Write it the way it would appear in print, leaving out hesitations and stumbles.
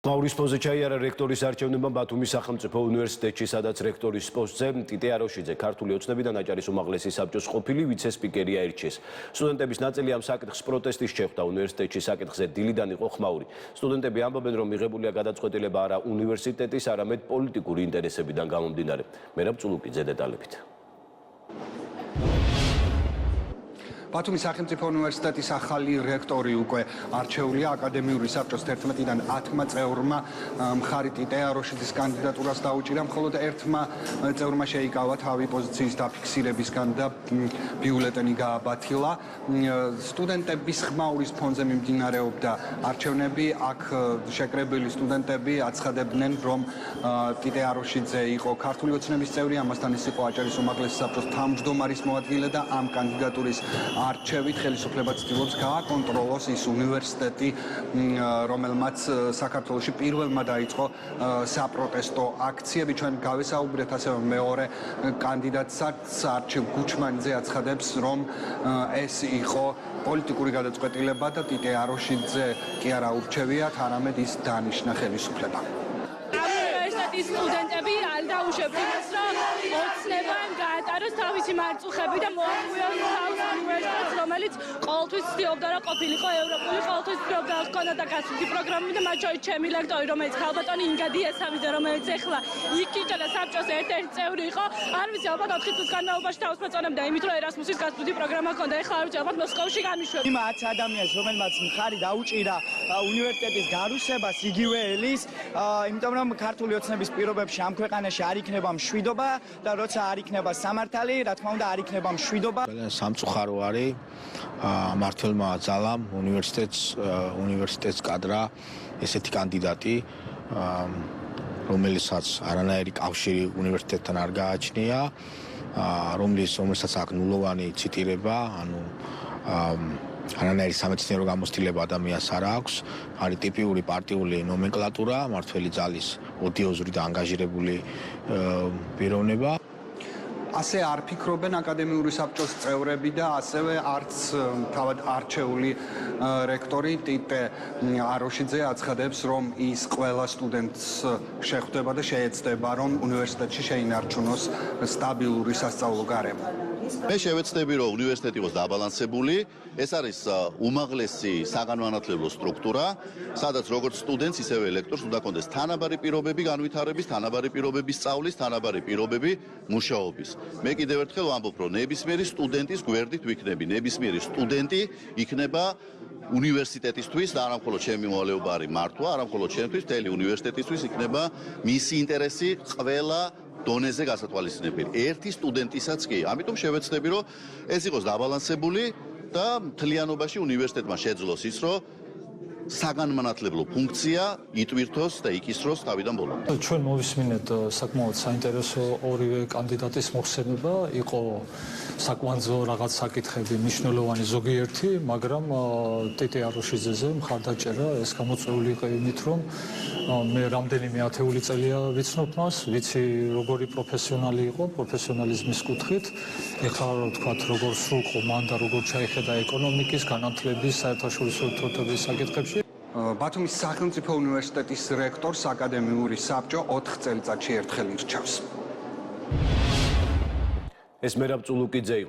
ყმაურის ფონზე ჩაიარა რექტორის არჩევნებმა ბათუმის სახელმწიფო უნივერსიტეტში, სადაც რექტორის პოსტზე ტიტე აროშიძე, ქართული ოცნები და ნაჭარის უმაღლესი საბჭოს ყოფილი ვიცე-სპიკერი აირჩიეს. სტუდენტების ნაწილი ამ საკითხს პროტესტის შეხვდა. უნივერსიტეტში საკითხზე დილიდან იყო ხმაური. სტუდენტები ამბობენ, რომ მიღებულია გადაწყვეტილება არა უნივერსიტეტის, არამედ პოლიტიკური ინტერესებიდან გამომდინარე. მერაბ წულუკიძე დეტალებით. ბათუმის სახელმწიფო უნივერსიტეტის ახალი რექტორი უკვე არჩეულია. აკადემიური საბჭოს 11-დან 10 წევრმა მხარი ტიტე აროშიძის კანდიდატურას დაუჭირა, მხოლოდ ერთმა წევრმა შეიკავა თავი პოზიციის დაფიქსირებისგან და ბიულეტენი გააბათილა. სტუდენტების ხმაურის ფონზე მიმდინარეობდა არჩევნები. აქ შეკრებილი სტუდენტები აცხადებდნენ, რომ ტიტე აროშიძე იყო ქართული ოცნების წევრი, ამასთან ის იყო აჭარის უმაღლესი საბჭოს თავმჯდომარის მოადგილე და ამ კანდიდატურის არჩევით ხელისუფლება ცდილობს გააკონტროლოს ის უნივერსიტეტი, რომელმაც საქართველოში პირველმა დაიწყო საპროტესტო აქციები. ჩვენ გავესაუბრეთ ასევე მეორე კანდიდატსაც, არჩილ გუჩმანიძე აცხადებს, რომ ეს იყო პოლიტიკური გადაწყვეტილება და ტიტე აროშიძე კი არა ურჩევიათ, არამედ ის დანიშნა ხელისუფლება. სტუდენტები არ დაუშვებთ, რომ ოცნებამ გაატაროს თავისი მარწუხები და მოაგვიოს თავს უნივერსიტეტს, რომელიც ყოველთვის ცდილობდა რომ ყოფილიყო ევროპული, ყოველთვის ცდილობდა ჰქონდა და გასული პროგრამები და მათ შორის ჩემი ლექტორი, რომელიც ქალბატონი ინგადი ესამიძე, რომელიც ახლა იქიჭა და საბჭოს ერთ-ერთი წევრი იყო. არ ვიცი, ალბათ 4 წლის განმავლობაში თავს მეწონებდა იმით, რომ ერასმუსის გასული პროგრამა ჰქონდა. ახლა არ ვიცი, ალბათ მოსკოვში გამიშვება. იმ 10 ადამიანს, რომელმაც მხარი დაუჭირა უნივერსიტეტის გარუსებას, იგივე ელის, იმიტომ რომ ქართული ოცნების პირობებში ამ ქვეყანაში არ იქნება მშვიდობა და როცა არ იქნება სამართალი, რა თქმა უნდა არ იქნება მშვიდობა. სამწუხარო არის მართლმა ძალამ უნივერსიტეტს კადრა ესეთი კანდიდატი, რომელსაც არანაირი კავშირი უნივერსიტეტთან არ გააჩნია, რომელსაც აქვს ნულოვანი ციტირება, ანუ არანაირი სამეცნიერო გამოცდილება ადამიანს არ აქვს, არის ტიპიური პარტიული ნომენკლატურა, მართველი ძალის ოდიოზური და ანგაჟირებული პიროვნება. ასე არ ფიქრობენ აკადემიური საბჭოს წევრები და ასევე არც თავად არჩეული რექტორი ტიტე აროშიძე აცხადებს, რომ ის ყველა სტუდენტს შეხვდება და შეეცდება, რომ უნივერსიტეტში შეინარჩუნოს სტაბილური სასწავლო გარემო. მე შევეცდები, რომ უნივერსიტეტი იყოს დაბალანსებული. ეს არის უმაღლესი საგანმანათლებლო სტრუქტურა, სადაც როგორც სტუდენტს, ისევე ლექტორს უნდა კონდეს თანაბარი პირობები განვითარების, თანაბარი პირობები სწავლის, თანაბარი პირობები მუშაობის. მე კიდევ ერთხელ ვამბობ, რომ ნებისმიერი სტუდენტის გვერდით ვიქნები, ნებისმიერი სტუდენტი იქნება უნივერსიტეტისთვის და არა მხოლოდ ჩემი მოვალეობა არის მართვა, არა მხოლოდ ჩემთვის, მთელი უნივერსიტეტისთვის იქნება მისი ინტერესი ყველა დონეზე გასათვალისწინებელი. ერთი სტუდენტისაც კი. ამიტომ შევეცდები, რომ ეს იყოს დაბალანსებული და მთლიანობაში უნივერსიტეტმა შეძლოს ის, რომ საგანმანათლებლო ფუნქცია იტვირთოს და იკისროს თავიდან ბოლომდე. ჩვენ მოვისმინეთ საკმაოდ საინტერესო ორივე კანდიდატის მოხსენება, იყო საკვანძო რაღაც საკითხები, მნიშვნელოვანი ზოგიერთი, მაგრამ ტიტე აროშიძეზე მხარდაჭერა ეს გამოწვეული იყო იმით, რომ მე რამდენიმე ათეული წელია ვიცნობ მას, ვიცი როგორი პროფესიონალი იყო, პროფესიონალიზმის კუთხით. ეხლა ვთქვათ, როგორ სრულყო მან და როგორ ჩაიხედა ეკონომიკის, განათლების, საერთაშორისო ურთიერთობების საკითხებში. ბათუმის სახელმწიფო უნივერსიტეტის რექტორს აკადემიური საბჭო 4 წელიწადში ერთხელ ირჩევს. ეს მერაბ წულუკიძე იყო.